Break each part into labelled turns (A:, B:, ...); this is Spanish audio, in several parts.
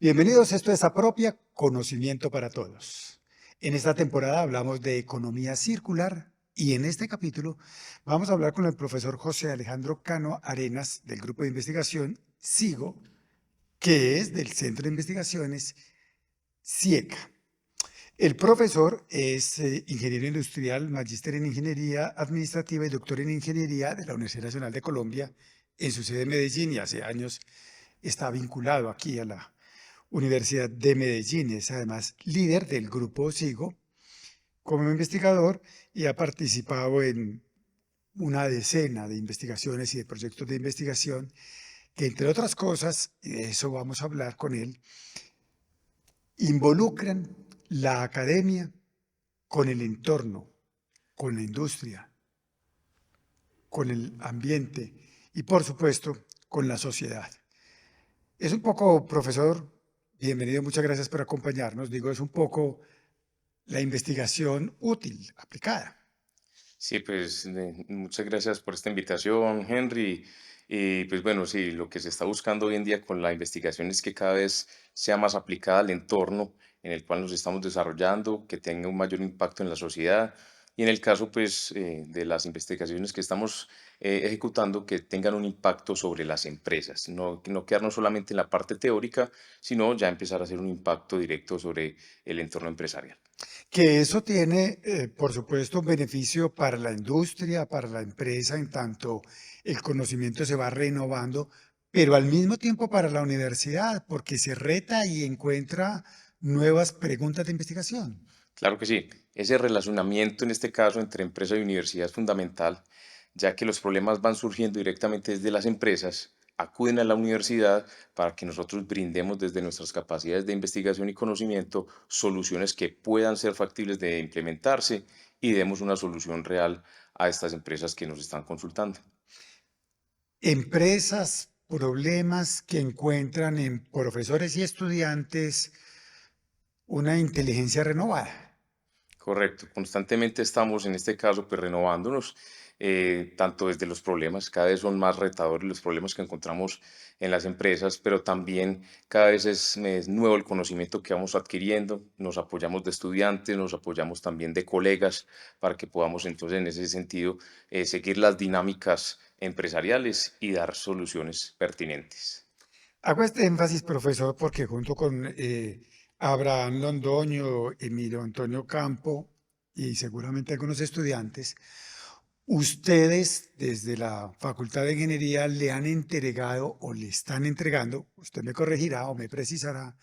A: Bienvenidos, esto es Apropia, conocimiento para todos. En esta temporada hablamos de economía circular y en este capítulo vamos a hablar con el profesor José Alejandro Cano Arenas del grupo de investigación SIGO, que es del Centro de Investigaciones CIECA. El profesor es ingeniero industrial, magíster en ingeniería administrativa y doctor en ingeniería de la Universidad Nacional de Colombia en su sede en Medellín y hace años está vinculado aquí a la Universidad de Medellín. Es además líder del grupo SIGO como investigador y ha participado en una decena de investigaciones y de proyectos de investigación que, entre otras cosas, y de eso vamos a hablar con él, involucran la academia con el entorno, con la industria, con el ambiente y, por supuesto, con la sociedad. Es un poco, profesor, bienvenido, muchas gracias por acompañarnos. Digo, es un poco la investigación útil, aplicada.
B: Sí, pues muchas gracias por esta invitación, Henry. Y pues bueno, sí, lo que se está buscando hoy en día con la investigación es que cada vez sea más aplicada al entorno en el cual nos estamos desarrollando, que tenga un mayor impacto en la sociedad y en el caso pues de las investigaciones que estamos ejecutando, que tengan un impacto sobre las empresas, no quedarnos solamente en la parte teórica, sino ya empezar a hacer un impacto directo sobre el entorno empresarial.
A: Que eso tiene, por supuesto, un beneficio para la industria, para la empresa, en tanto el conocimiento se va renovando, pero al mismo tiempo para la universidad, porque se reta y encuentra nuevas preguntas de investigación.
B: Claro que sí. Ese relacionamiento, en este caso, entre empresa y universidad es fundamental, ya que los problemas van surgiendo directamente desde las empresas, acuden a la universidad para que nosotros brindemos desde nuestras capacidades de investigación y conocimiento soluciones que puedan ser factibles de implementarse y demos una solución real a estas empresas que nos están consultando.
A: Empresas, problemas que encuentran en profesores y estudiantes una inteligencia renovada.
B: Correcto, constantemente estamos en este caso pues renovándonos, tanto desde los problemas, cada vez son más retadores los problemas que encontramos en las empresas, pero también cada vez es nuevo el conocimiento que vamos adquiriendo, nos apoyamos de estudiantes, nos apoyamos también de colegas para que podamos entonces en ese sentido seguir las dinámicas empresariales y dar soluciones pertinentes.
A: Hago este énfasis, profesor, porque junto con Abraham Londoño, Emilio Antonio Campo y seguramente algunos estudiantes, ustedes desde la Facultad de Ingeniería le han entregado o le están entregando, usted me corregirá o me precisará,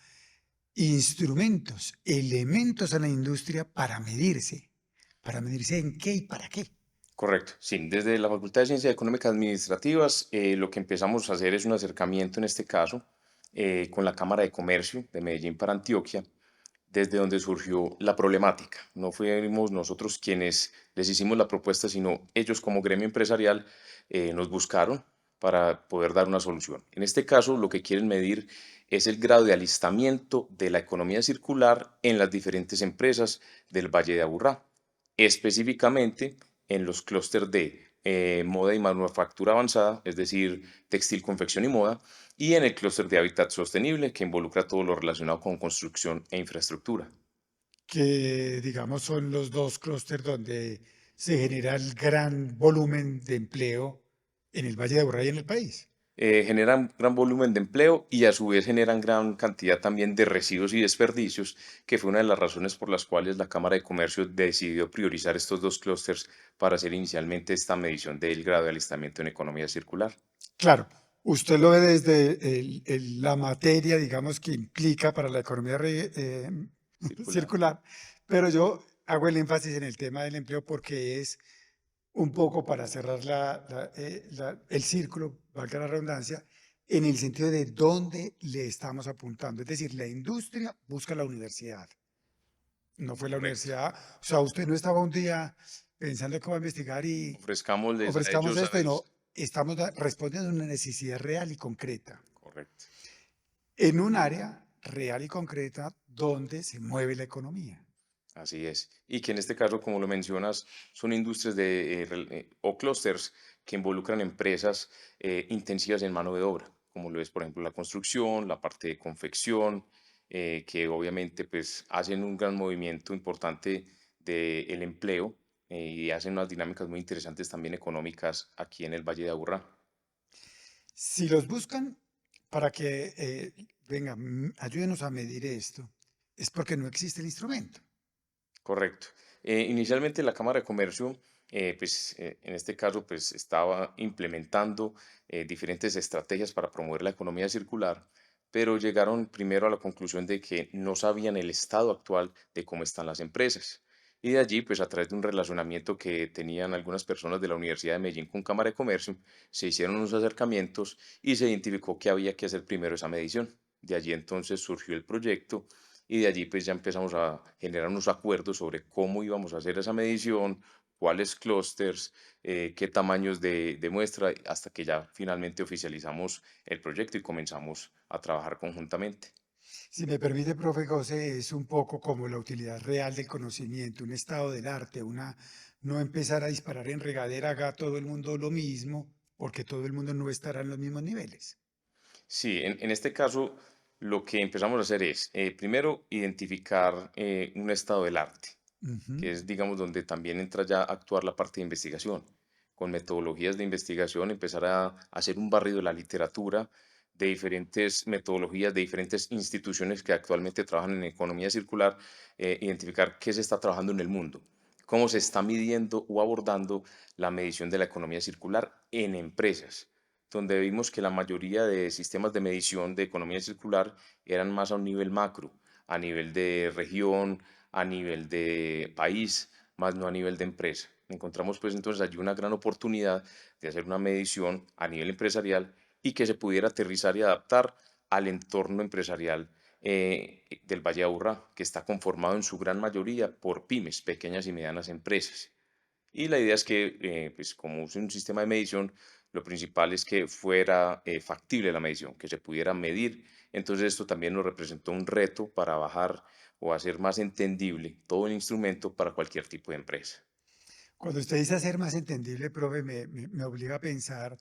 A: instrumentos, elementos a la industria para medirse en qué y para qué.
B: Correcto, sí. Desde la Facultad de Ciencias Económicas Administrativas, lo que empezamos a hacer es un acercamiento, en este caso, con la Cámara de Comercio de Medellín para Antioquia, desde donde surgió la problemática. No fuimos nosotros quienes les hicimos la propuesta, sino ellos como gremio empresarial nos buscaron para poder dar una solución. En este caso, lo que quieren medir es el grado de alistamiento de la economía circular en las diferentes empresas del Valle de Aburrá, específicamente en los clústeres de moda y manufactura avanzada, es decir, textil, confección y moda, y en el clúster de hábitat sostenible, que involucra todo lo relacionado con construcción e infraestructura.
A: Que digamos son los dos clústeres donde se genera el gran volumen de empleo en el Valle de Aburrá y en el país.
B: Generan gran volumen de empleo y a su vez generan gran cantidad también de residuos y desperdicios, que fue una de las razones por las cuales la Cámara de Comercio decidió priorizar estos dos clústeres para hacer inicialmente esta medición del grado de alistamiento en economía circular.
A: Claro, usted lo ve desde la materia, digamos, que implica para la economía
B: Circular.
A: circular, pero yo hago el énfasis en el tema del empleo porque es un poco para cerrar el círculo, valga la redundancia, en el sentido de dónde le estamos apuntando. Es decir, la industria busca la universidad. No fue la
B: Correcto.
A: universidad, o sea, usted no estaba un día pensando cómo investigar y
B: Ofrezcámosles a
A: ofrezcamos
B: ellos a
A: esto, y no,
B: ver.
A: estamos respondiendo a una necesidad real y concreta,
B: Correcto.
A: en un área real y concreta donde se mueve la economía.
B: Así es. Y que en este caso, como lo mencionas, son industrias o clústeres que involucran empresas intensivas en mano de obra, como lo es, por ejemplo, la construcción, la parte de confección, que obviamente pues hacen un gran movimiento importante del empleo y hacen unas dinámicas muy interesantes también económicas aquí en el Valle de Aburrá.
A: Si los buscan para que, venga, ayúdenos a medir esto, es porque no existe el instrumento.
B: Correcto. Inicialmente la Cámara de Comercio, en este caso, pues estaba implementando diferentes estrategias para promover la economía circular, pero llegaron primero a la conclusión de que no sabían el estado actual de cómo están las empresas. Y de allí, pues a través de un relacionamiento que tenían algunas personas de la Universidad de Medellín con Cámara de Comercio, se hicieron unos acercamientos y se identificó que había que hacer primero esa medición. De allí entonces surgió el proyecto y de allí pues ya empezamos a generar unos acuerdos sobre cómo íbamos a hacer esa medición, cuáles clústeres, qué tamaños de muestra, hasta que ya finalmente oficializamos el proyecto y comenzamos a trabajar conjuntamente.
A: Si me permite, profe José, es un poco como la utilidad real del conocimiento, un estado del arte, no empezar a disparar en regadera, haga todo el mundo lo mismo, porque todo el mundo no estará en los mismos niveles.
B: Sí, en este caso lo que empezamos a hacer es, primero, identificar un estado del arte,
A: Ujú.
B: que es, digamos, donde también entra ya a actuar la parte de investigación. Con metodologías de investigación, empezar a hacer un barrido de la literatura, de diferentes metodologías, de diferentes instituciones que actualmente trabajan en economía circular, identificar qué se está trabajando en el mundo, cómo se está midiendo o abordando la medición de la economía circular en empresas, donde vimos que la mayoría de sistemas de medición de economía circular eran más a un nivel macro, a nivel de región, a nivel de país, más no a nivel de empresa. Encontramos pues entonces allí una gran oportunidad de hacer una medición a nivel empresarial y que se pudiera aterrizar y adaptar al entorno empresarial del Valle de Aburrá, que está conformado en su gran mayoría por pymes, pequeñas y medianas empresas. Y la idea es que, pues como es un sistema de medición, lo principal es que fuera factible la medición, que se pudiera medir. Entonces esto también nos representó un reto para bajar o hacer más entendible todo el instrumento para cualquier tipo de empresa.
A: Cuando usted dice hacer más entendible, profe, me obliga a pensar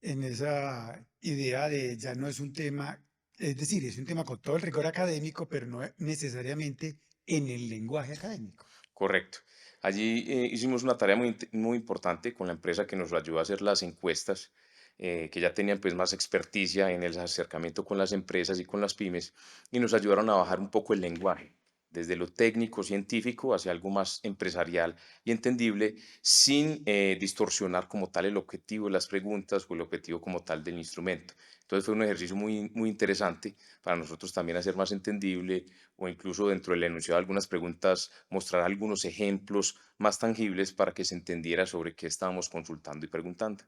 A: en esa idea de ya no es un tema, es decir, es un tema con todo el rigor académico, pero no necesariamente en el lenguaje académico.
B: Correcto. Allí hicimos una tarea muy importante con la empresa que nos ayudó a hacer las encuestas, que ya tenían pues más experticia en el acercamiento con las empresas y con las pymes, y nos ayudaron a bajar un poco el lenguaje, desde lo técnico, científico, hacia algo más empresarial y entendible, sin distorsionar como tal el objetivo de las preguntas o el objetivo como tal del instrumento. Entonces fue un ejercicio muy interesante para nosotros también hacer más entendible o incluso dentro del enunciado de algunas preguntas mostrar algunos ejemplos más tangibles para que se entendiera sobre qué estábamos consultando y preguntando.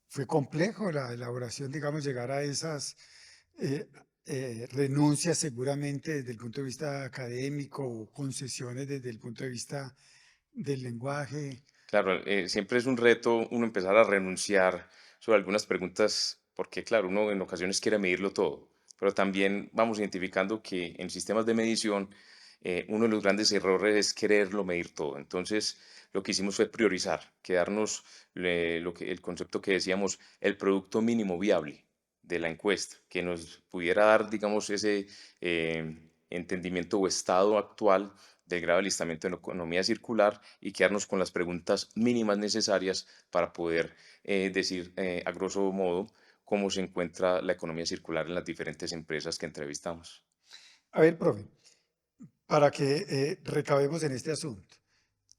A: Fue complejo la elaboración, digamos, llegar a esas eh, renuncias seguramente desde el punto de vista académico o concesiones desde el punto de vista del lenguaje.
B: Claro, siempre es un reto uno empezar a renunciar sobre algunas preguntas, porque claro, uno en ocasiones quiere medirlo todo, pero también vamos identificando que en sistemas de medición uno de los grandes errores es quererlo medir todo. Entonces, lo que hicimos fue priorizar, quedarnos el concepto que decíamos, el producto mínimo viable de la encuesta, que nos pudiera dar, digamos, ese entendimiento o estado actual del grado de alistamiento en la economía circular y quedarnos con las preguntas mínimas necesarias para poder decir a grosso modo cómo se encuentra la economía circular en las diferentes empresas que entrevistamos.
A: A ver, profe, para que recabemos en este asunto,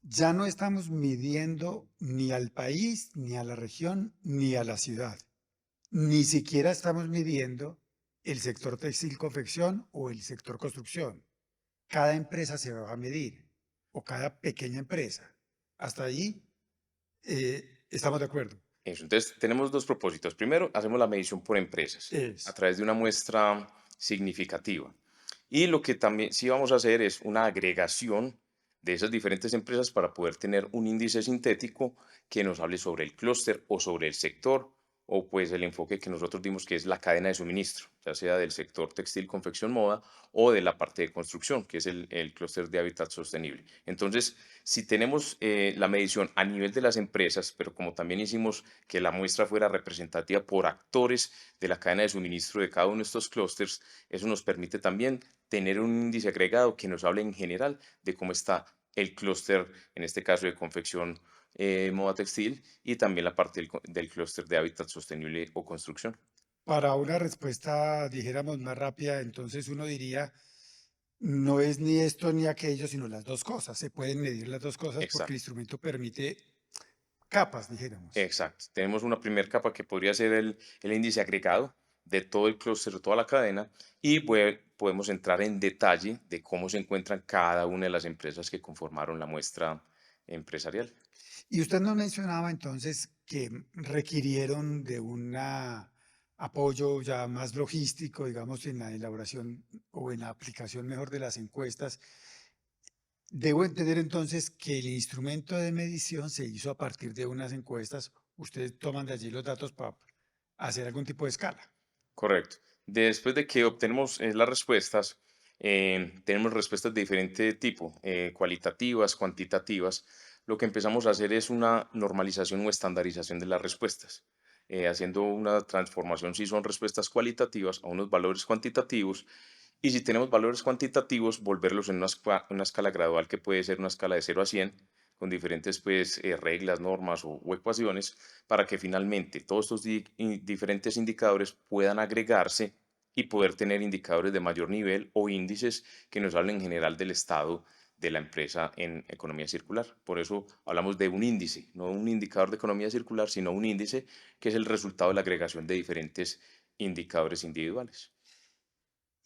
A: ya no estamos midiendo ni al país, ni a la región, ni a la ciudad. Ni siquiera estamos midiendo el sector textil confección o el sector construcción. Cada empresa se va a medir, o cada pequeña empresa. Hasta ahí estamos de acuerdo.
B: Eso, entonces tenemos dos propósitos. Primero, hacemos la medición por empresas a
A: Es.
B: través de una muestra significativa. Y lo que también sí vamos a hacer es una agregación de esas diferentes empresas para poder tener un índice sintético que nos hable sobre el clúster o sobre el sector o pues el enfoque que nosotros dimos que es la cadena de suministro, ya sea del sector textil, confección, moda o de la parte de construcción, que es el clúster de hábitat sostenible. Entonces, si tenemos la medición a nivel de las empresas, pero como también hicimos que la muestra fuera representativa por actores de la cadena de suministro de cada uno de estos clústeres, eso nos permite también tener un índice agregado que nos hable en general de cómo está el clúster, en este caso de confección, moda textil, y también la parte del clúster de hábitat sostenible o construcción.
A: Para una respuesta, dijéramos, más rápida, entonces uno diría, no es ni esto ni aquello, sino las dos cosas. Se pueden medir las dos cosas porque el
B: Exacto.
A: instrumento permite capas, dijéramos.
B: Exacto. Tenemos una primera capa que podría ser el índice agregado de todo el clúster, de toda la cadena, y podemos entrar en detalle de cómo se encuentran cada una de las empresas que conformaron la muestra empresarial.
A: Y usted nos mencionaba entonces que requirieron de un apoyo ya más logístico, digamos, en la elaboración o en la aplicación mejor de las encuestas. Debo entender entonces que el instrumento de medición se hizo a partir de unas encuestas. Ustedes toman de allí los datos para hacer algún tipo de escala.
B: Correcto. Después de que obtenemos las respuestas, tenemos respuestas de diferente tipo, cualitativas, cuantitativas. Lo que empezamos a hacer es una normalización o estandarización de las respuestas, haciendo una transformación si son respuestas cualitativas a unos valores cuantitativos y si tenemos valores cuantitativos, volverlos en una escala gradual que puede ser una escala de 0 a 100 con diferentes pues, reglas, normas o ecuaciones, para que finalmente todos estos diferentes indicadores puedan agregarse y poder tener indicadores de mayor nivel o índices que nos hablen en general del estado de la empresa en economía circular. Por eso hablamos de un índice, no un indicador de economía circular, sino un índice que es el resultado de la agregación de diferentes indicadores individuales.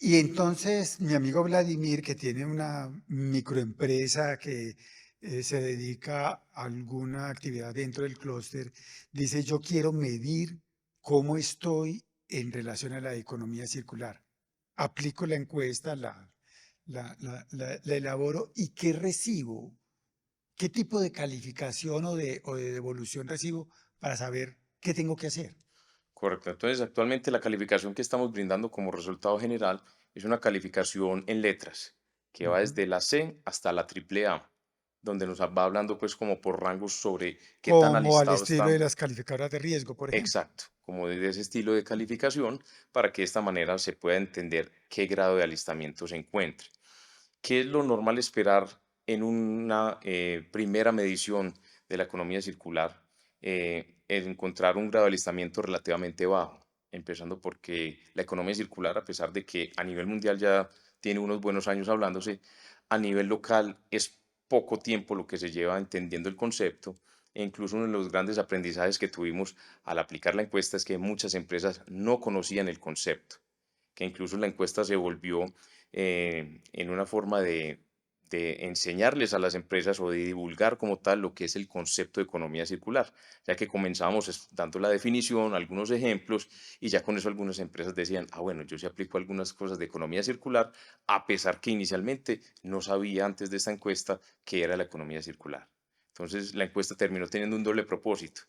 A: Y entonces mi amigo Vladimir, que tiene una microempresa que se dedica a alguna actividad dentro del clúster, dice, yo quiero medir cómo estoy en relación a la economía circular. Aplico la encuesta, la elaboro y ¿qué recibo? ¿Qué tipo de calificación o de devolución recibo para saber qué tengo que hacer?
B: Correcto. Entonces, actualmente la calificación que estamos brindando como resultado general es una calificación en letras, que va
A: Ujú.
B: desde la C hasta la triple A, donde nos va hablando pues como por rangos sobre qué tan
A: Como al
B: alistado
A: estilo de
B: está.
A: las calificadoras de riesgo, por ejemplo.
B: Exacto, como de ese estilo de calificación, para que de esta manera se pueda entender qué grado de alistamiento se encuentre. ¿Qué es lo normal esperar en una primera medición de la economía circular? Es encontrar un grado de alistamiento relativamente bajo, empezando porque la economía circular, a pesar de que a nivel mundial ya tiene unos buenos años hablándose, a nivel local es poco tiempo lo que se lleva entendiendo el concepto. E incluso uno de los grandes aprendizajes que tuvimos al aplicar la encuesta es que muchas empresas no conocían el concepto, que incluso la encuesta se volvió en una forma de enseñarles a las empresas o de divulgar como tal lo que es el concepto de economía circular, ya que comenzamos dando la definición, algunos ejemplos, y ya con eso algunas empresas decían, ah, bueno, yo sí aplico algunas cosas de economía circular, a pesar que inicialmente no sabía antes de esta encuesta qué era la economía circular. Entonces, la encuesta terminó teniendo un doble propósito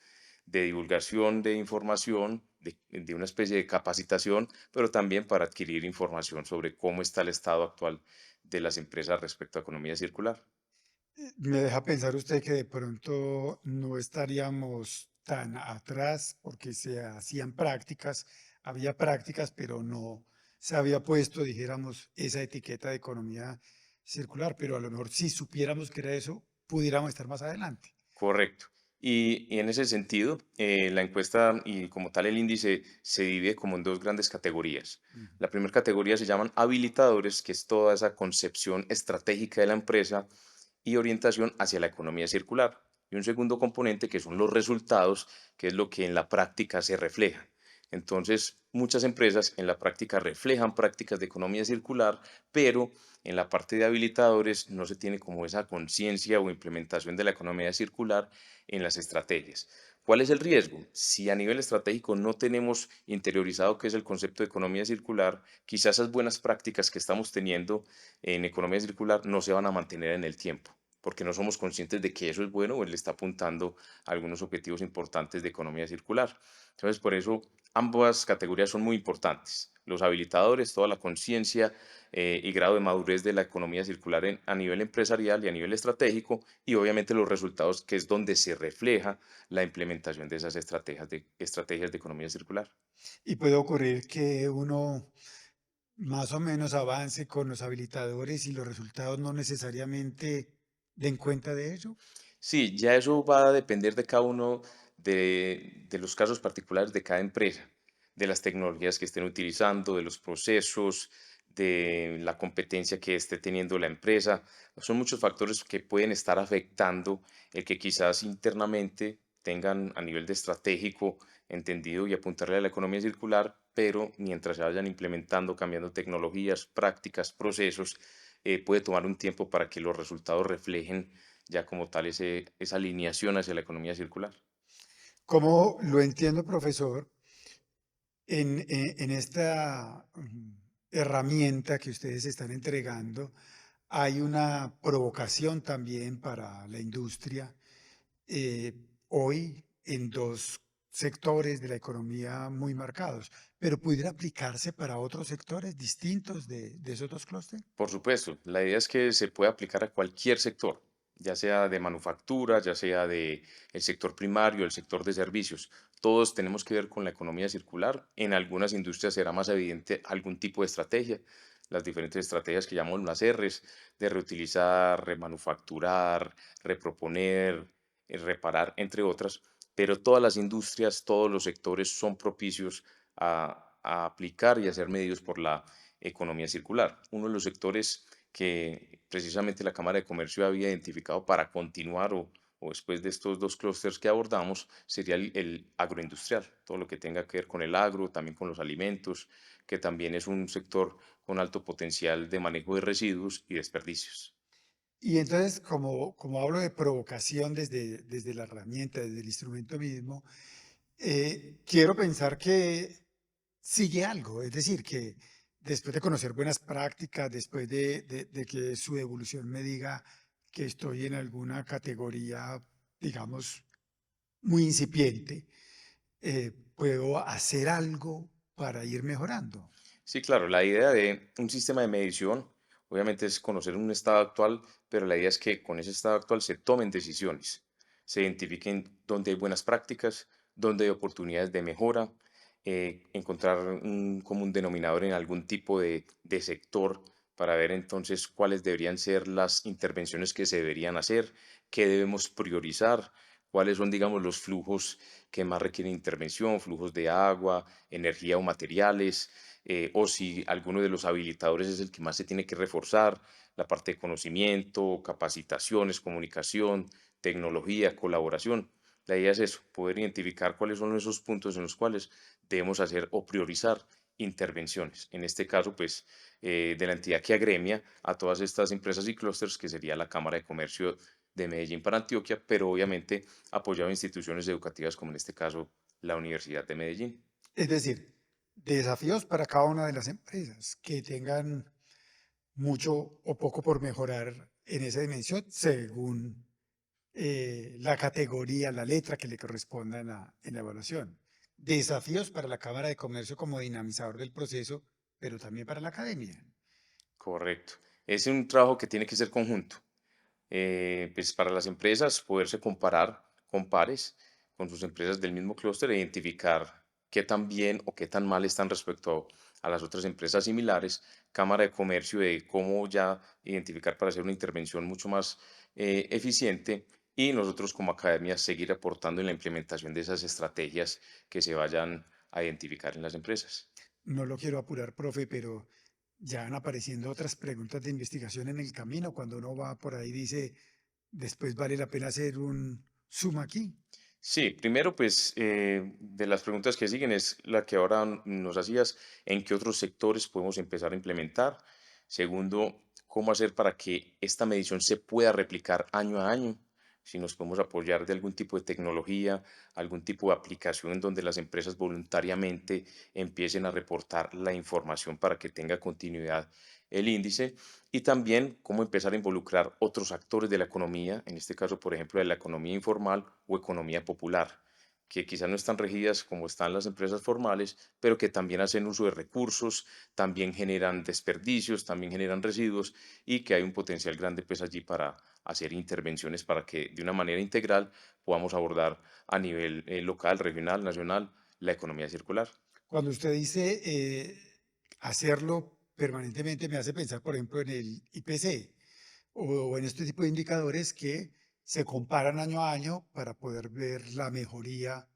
B: de divulgación de información, de una especie de capacitación, pero también para adquirir información sobre cómo está el estado actual de las empresas respecto a economía circular.
A: Me deja pensar usted que de pronto no estaríamos tan atrás porque se hacían prácticas, había prácticas, pero no se había puesto, dijéramos, esa etiqueta de economía circular, pero a lo mejor si supiéramos que era eso, pudiéramos estar más adelante.
B: Correcto. Y en ese sentido, la encuesta y como tal el índice se divide como en dos grandes categorías.
A: Ujú.
B: La primera categoría se llaman habilitadores, que es toda esa concepción estratégica de la empresa y orientación hacia la economía circular. Y un segundo componente que son los resultados, que es lo que en la práctica se refleja. Entonces, muchas empresas en la práctica reflejan prácticas de economía circular, pero en la parte de habilitadores no se tiene como esa conciencia o implementación de la economía circular en las estrategias. ¿Cuál es el riesgo? Si a nivel estratégico no tenemos interiorizado qué es el concepto de economía circular, quizás esas buenas prácticas que estamos teniendo en economía circular no se van a mantener en el tiempo. porque no somos conscientes de que eso es bueno o él está apuntando a algunos objetivos importantes de economía circular. Entonces, por eso ambas categorías son muy importantes. Los habilitadores, toda la conciencia y grado de madurez de la economía circular a nivel empresarial y a nivel estratégico, y obviamente los resultados, que es donde se refleja la implementación de esas estrategias de economía circular.
A: Y puede ocurrir que uno más o menos avance con los habilitadores y los resultados no necesariamente den cuenta de ello.
B: Sí, ya eso va a depender de cada uno de los casos particulares de cada empresa, de las tecnologías que estén utilizando, de los procesos, de la competencia que esté teniendo la empresa. Son muchos factores que pueden estar afectando el que quizás internamente tengan a nivel de estratégico entendido y apuntarle a la economía circular, pero mientras se vayan implementando, cambiando tecnologías, prácticas, procesos, puede tomar un tiempo para que los resultados reflejen ya como tal esa alineación hacia la economía circular.
A: Como lo entiendo, profesor, en esta herramienta que ustedes están entregando, hay una provocación también para la industria eh, hoy en dos sectores de la economía muy marcados, pero pudiera aplicarse para otros sectores distintos de esos dos clústeres.
B: Por supuesto, la idea es que se pueda aplicar a cualquier sector, ya sea de manufactura, ya sea de el sector primario, el sector de servicios. Todos tenemos que ver con la economía circular. En algunas industrias será más evidente algún tipo de estrategia, las diferentes estrategias que llamamos las Rs, de reutilizar, remanufacturar, reproponer, reparar, entre otras. Pero todas las industrias, todos los sectores son propicios a aplicar y a ser medidos por la economía circular. Uno de los sectores que precisamente la Cámara de Comercio había identificado para continuar o después de estos dos clústeres que abordamos sería el agroindustrial, todo lo que tenga que ver con el agro, también con los alimentos, que también es un sector con alto potencial de manejo de residuos y desperdicios.
A: Y entonces, como hablo de provocación desde la herramienta, desde el instrumento mismo, quiero pensar que sigue algo, es decir, que después de conocer buenas prácticas, después de que su evolución me diga que estoy en alguna categoría, digamos, muy incipiente, puedo hacer algo para ir mejorando.
B: Sí, claro, la idea de un sistema de medición, obviamente es conocer un estado actual, pero la idea es que con ese estado actual se tomen decisiones, se identifiquen dónde hay buenas prácticas, dónde hay oportunidades de mejora, encontrar un común denominador en algún tipo de sector para ver entonces cuáles deberían ser las intervenciones que se deberían hacer, qué debemos priorizar, cuáles son, digamos, los flujos que más requieren intervención, flujos de agua, energía o materiales, o si alguno de los habilitadores es el que más se tiene que reforzar, la parte de conocimiento, capacitaciones, comunicación, tecnología, colaboración. La idea es eso, poder identificar cuáles son esos puntos en los cuales debemos hacer o priorizar intervenciones. En este caso, pues, de la entidad que agremia a todas estas empresas y clústeres, que sería la Cámara de Comercio de Medellín para Antioquia, pero obviamente apoyado a instituciones educativas como en este caso la Universidad de Medellín.
A: Es decir, desafíos para cada una de las empresas que tengan mucho o poco por mejorar en esa dimensión según la categoría, la letra que le corresponda en la evaluación. Desafíos para la Cámara de Comercio como dinamizador del proceso, pero también para la academia.
B: Correcto. Es un trabajo que tiene que ser conjunto. Pues para las empresas poderse comparar con pares, con sus empresas del mismo clúster e identificar qué tan bien o qué tan mal están respecto a las otras empresas similares. Cámara de Comercio de cómo ya identificar para hacer una intervención mucho más eficiente y nosotros como academia seguir aportando en la implementación de esas estrategias que se vayan a identificar en las empresas.
A: No lo quiero apurar, profe, pero ya van apareciendo otras preguntas de investigación en el camino. Cuando uno va por ahí, dice, después vale la pena hacer un zoom aquí.
B: Sí, primero, pues, de las preguntas que siguen es la que ahora nos hacías, ¿en qué otros sectores podemos empezar a implementar? Segundo, ¿cómo hacer para que esta medición se pueda replicar año a año? si nos podemos apoyar de algún tipo de tecnología, algún tipo de aplicación donde las empresas voluntariamente empiecen a reportar la información para que tenga continuidad el índice, y también cómo empezar a involucrar otros actores de la economía, en este caso, por ejemplo, de la economía informal o economía popular, que quizás no están regidas como están las empresas formales, pero que también hacen uso de recursos, también generan desperdicios, también generan residuos, y que hay un potencial grande pues allí para hacer intervenciones para que de una manera integral podamos abordar a nivel local, regional, nacional, la economía circular.
A: Cuando usted dice hacerlo permanentemente, me hace pensar, por ejemplo, en el IPC o en este tipo de indicadores que se comparan año a año para poder ver la mejoría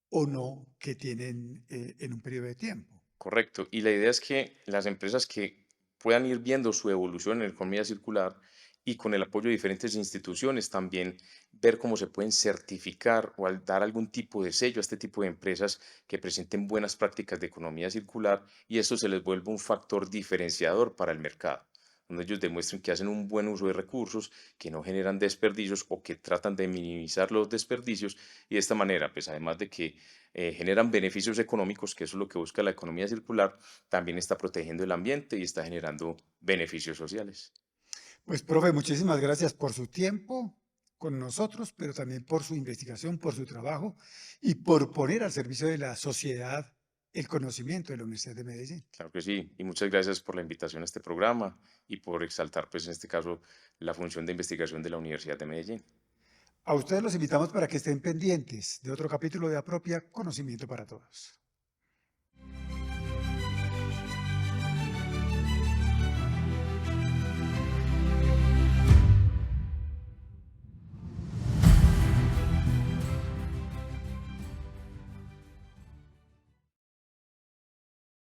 A: o no que tienen en un periodo de tiempo.
B: Correcto. Y la idea es que las empresas que puedan ir viendo su evolución en la economía circular y con el apoyo de diferentes instituciones también ver cómo se pueden certificar o dar algún tipo de sello a este tipo de empresas que presenten buenas prácticas de economía circular, y eso se les vuelve un factor diferenciador para el mercado, donde ellos demuestren que hacen un buen uso de recursos, que no generan desperdicios o que tratan de minimizar los desperdicios, y de esta manera, pues además de que generan beneficios económicos, que eso es lo que busca la economía circular, también está protegiendo el ambiente y está generando beneficios sociales.
A: Pues, profe, muchísimas gracias por su tiempo con nosotros, pero también por su investigación, por su trabajo y por poner al servicio de la sociedad el conocimiento de la Universidad de Medellín.
B: Claro que sí, y muchas gracias por la invitación a este programa y por exaltar, pues en este caso, la función de investigación de la Universidad de Medellín.
A: A ustedes los invitamos para que estén pendientes de otro capítulo de Apropia Conocimiento para Todos.